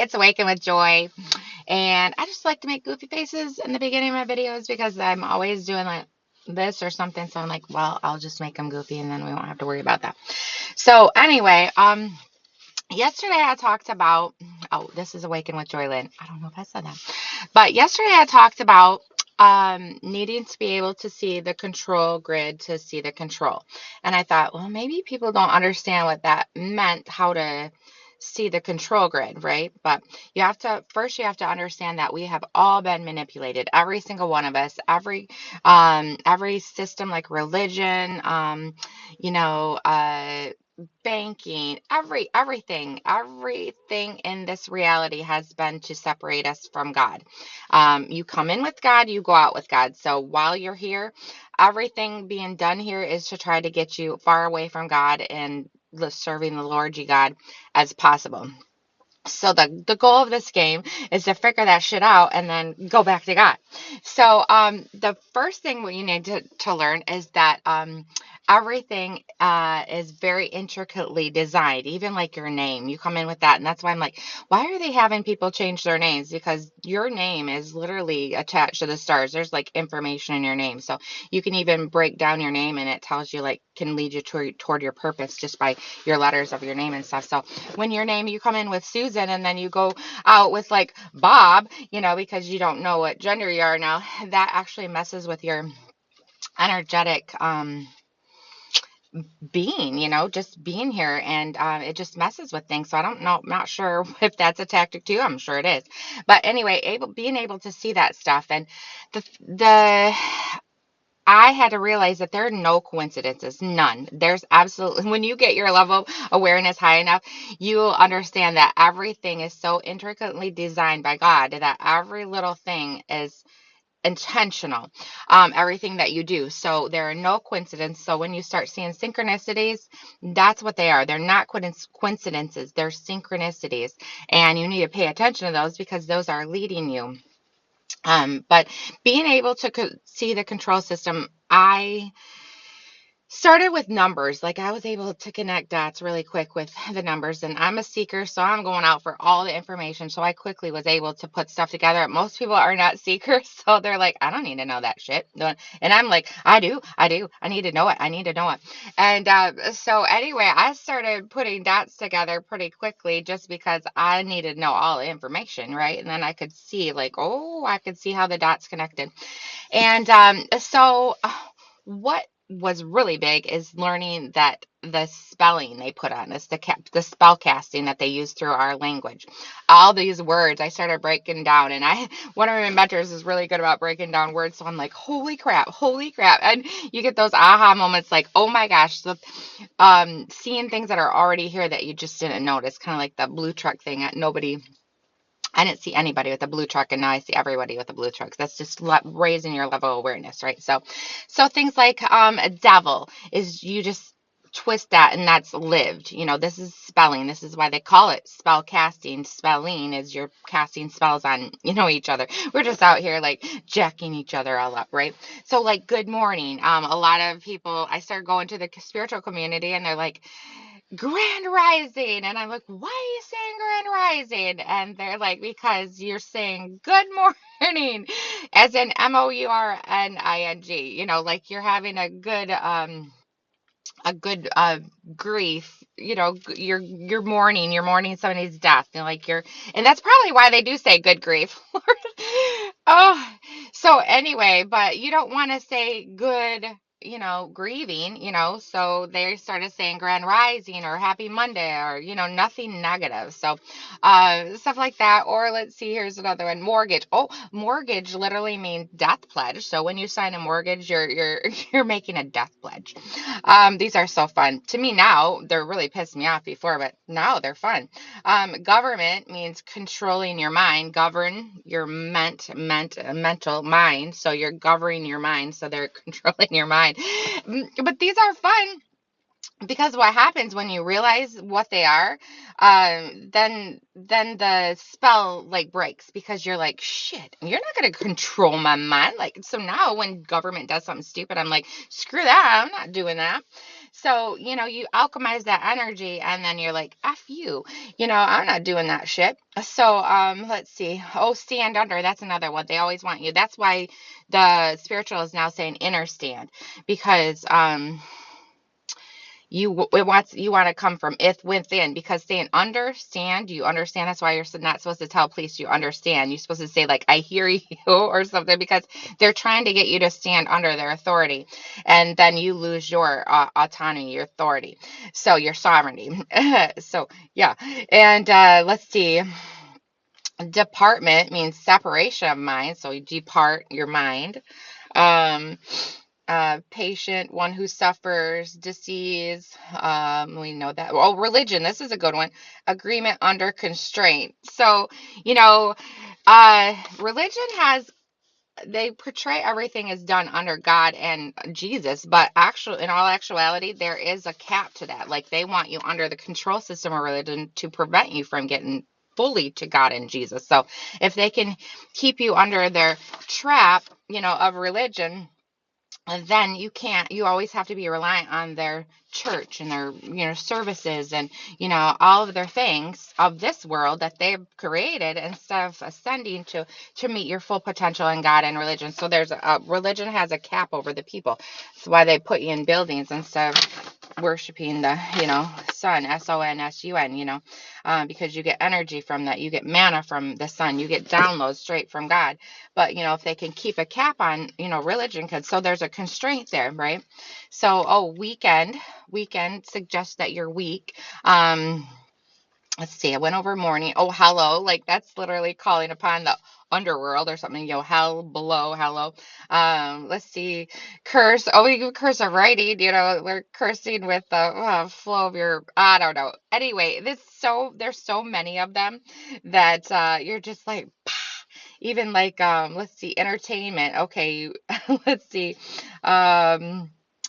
it's Awaken with Joy, and I just like to make goofy faces in the beginning of my videos because I'm always doing like this or something. So I'm like, well, I'll just make them goofy, and then we won't have to worry about that. So anyway, yesterday I talked about. Oh, this is Awaken with Joy Lynn. I don't know if I said that, but yesterday I talked about needing to be able to see the control grid to see the control. And I thought, well, maybe people don't understand what that meant, how to see the control grid, right? But you have to understand that we have all been manipulated, every single one of us, every system like religion, you know, banking, everything in this reality has been to separate us from God. You come in with God, you go out with God. So while you're here, everything being done here is to try to get you far away from God and serving the Lord your God as possible. So the goal of this game is to figure that shit out and then go back to God. So the first thing what you need to learn is that everything is very intricately designed, even like your name. You come in with that, and that's why I'm like, why are they having people change their names? Because your name is literally attached to the stars. There's like information in your name. So you can even break down your name and it tells you like can lead you toward your purpose just by your letters of your name and stuff. So when your name, you come in with Susan and then you go out with like Bob, because you don't know what gender you are now, that actually messes with your energetic being, just being here, and it just messes with things. So I don't know, I'm not sure if that's a tactic too. I'm sure it is. But anyway, being able to see that stuff, and the I had to realize that there are no coincidences, none. There's absolutely, when you get your level of awareness high enough, you will understand that everything is so intricately designed by God that every little thing is intentional, everything that you do. So there are no coincidences. So when you start seeing synchronicities, that's what they are. They're not coincidences, they're synchronicities. And you need to pay attention to those because those are leading you. But being able to see the control system, I started with numbers. Like I was able to connect dots really quick with the numbers, and I'm a seeker, so I'm going out for all the information. So I quickly was able to put stuff together. Most people are not seekers, so they're like, I don't need to know that shit. And I'm like, I do, I need to know it. I need to know it. And so anyway, I started putting dots together pretty quickly just because I needed to know all the information, right? And then I could see like, oh, I could see how the dots connected. And so what was really big is learning that the spelling they put on us, the spell casting that they use through our language, all these words I started breaking down. And one of my mentors is really good about breaking down words, so I'm like, holy crap. And you get those aha moments like, oh my gosh, seeing things that are already here that you just didn't notice, kind of like the blue truck thing that I didn't see anybody with a blue truck, and now I see everybody with a blue truck. That's just raising your level of awareness, right? So things like a devil is, you just twist that, and that's lived. This is spelling. This is why they call it spell casting. Spelling is you're casting spells on each other. We're just out here like jacking each other all up, right? So like good morning. A lot of people, I started going to the spiritual community, and they're like, Grand Rising. And I'm like, why are you saying Grand Rising? And they're like, because you're saying good morning, as in Mourning, like you're having a good grief, you're mourning somebody's death, and like and that's probably why they do say good grief. Oh, so anyway, but you don't want to say good, grieving, so they started saying grand rising or happy Monday, or nothing negative. So stuff like that. Or let's see, here's another one, mortgage. Oh, mortgage literally means death pledge. So when you sign a mortgage, you're you're making a death pledge. These are so fun to me now. They're really pissed me off before, but now they're fun. Government means controlling your mind. Govern your mental mind. So you're governing your mind. So they're controlling your mind. But these are fun because what happens when you realize what they are, then the spell like breaks, because you're like, shit, you're not going to control my mind. Like, so now when government does something stupid, I'm like, screw that, I'm not doing that. So, you alchemize that energy and then you're like, F you, I'm not doing that shit. So, let's see. Oh, stand under. That's another one. They always want you. That's why the spiritual is now saying inner stand, because, you want to come from it within, because saying understand, you understand, that's why you're not supposed to tell police you understand. You're supposed to say like I hear you or something, because they're trying to get you to stand under their authority, and then you lose your autonomy, your authority, so your sovereignty. So yeah. And let's see. Department means separation of mind, so you depart your mind. um Patient, one who suffers disease. We know that. Oh, religion. This is a good one. Agreement under constraint. So, you know, religion has, they portray everything is done under God and Jesus, but in all actuality, there is a cap to that. Like they want you under the control system of religion to prevent you from getting fully to God and Jesus. So if they can keep you under their trap, of religion, and then you always have to be reliant on their church and their services, and all of their things of this world that they've created, instead of ascending to meet your full potential in God and religion. So there's a religion has a cap over the people. That's why they put you in buildings instead of worshiping the sun, sun, because you get energy from that. You get manna from the sun. You get downloads straight from God. But if they can keep a cap on religion, because so there's a constraint there, right? So, weekend suggests that you're weak. Let's see, I went over morning. Oh, hello. Like that's literally calling upon the underworld or something. Hell below, hello. Let's see. Curse. Oh, we can curse a writing. We're cursing with the flow of your, I don't know. Anyway, there's so many of them that you're just like, even like, let's see, entertainment. Okay, let's see.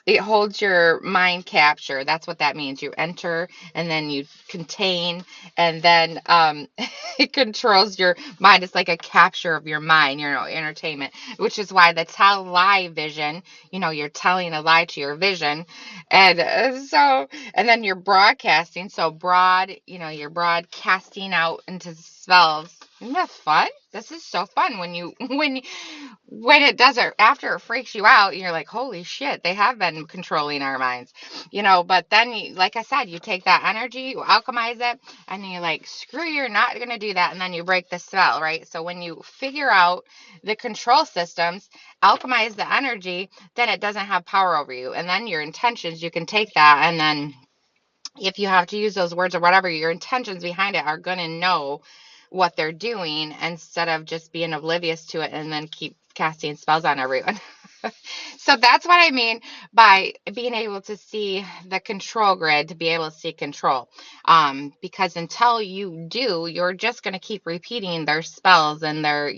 It holds your mind capture. That's what that means. You enter and then you contain, and then it controls your mind. It's like a capture of your mind, entertainment, which is why the tell lie vision, you're telling a lie to your vision. And and then you're broadcasting. So you're broadcasting out into spells. Isn't that fun? This is so fun when it does it, after it freaks you out, you're like, holy shit, they have been controlling our minds, but then like I said, you take that energy, you alchemize it, and then you're like, screw you're not going to do that. And then you break the spell, right? So when you figure out the control systems, alchemize the energy, then it doesn't have power over you. And then your intentions, you can take that, and then if you have to use those words or whatever, your intentions behind it are going to know what they're doing, instead of just being oblivious to it and then keep casting spells on everyone. So that's what I mean by being able to see the control grid, to be able to see control. Because until you do, you're just going to keep repeating their spells and their,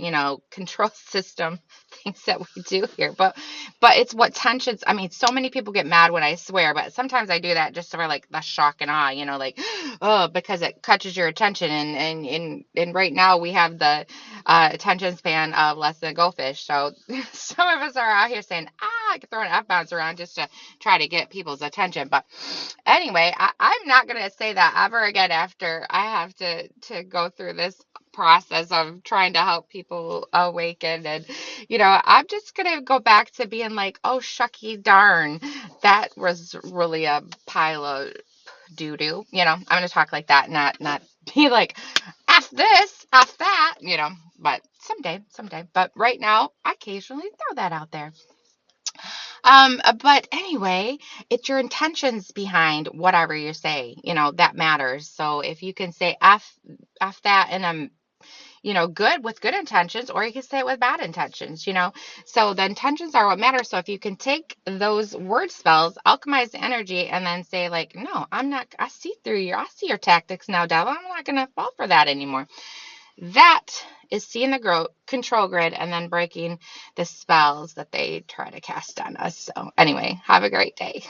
control system things that we do here. But it's what tensions. I mean, so many people get mad when I swear, but sometimes I do that just for like the shock and awe, like, oh, because it catches your attention. And right now we have the attention span of less than a goldfish. So some of us are out here saying, throwing F-bombs around just to try to get people's attention. But anyway, I'm not going to say that ever again after I have to go through this process of trying to help people awaken. And I'm just gonna go back to being like, oh shucky darn, that was really a pile of doo-doo. I'm gonna talk like that, not be like, F this, F that, but someday. But right now, I occasionally throw that out there. But anyway, it's your intentions behind whatever you say, that matters. So if you can say F that in a good, with good intentions, or you can say it with bad intentions. So the intentions are what matter. So if you can take those word spells, alchemize the energy, and then say like, no, I'm not, I see through I see your tactics now, devil. I'm not going to fall for that anymore. That is seeing the control grid and then breaking the spells that they try to cast on us. So anyway, have a great day.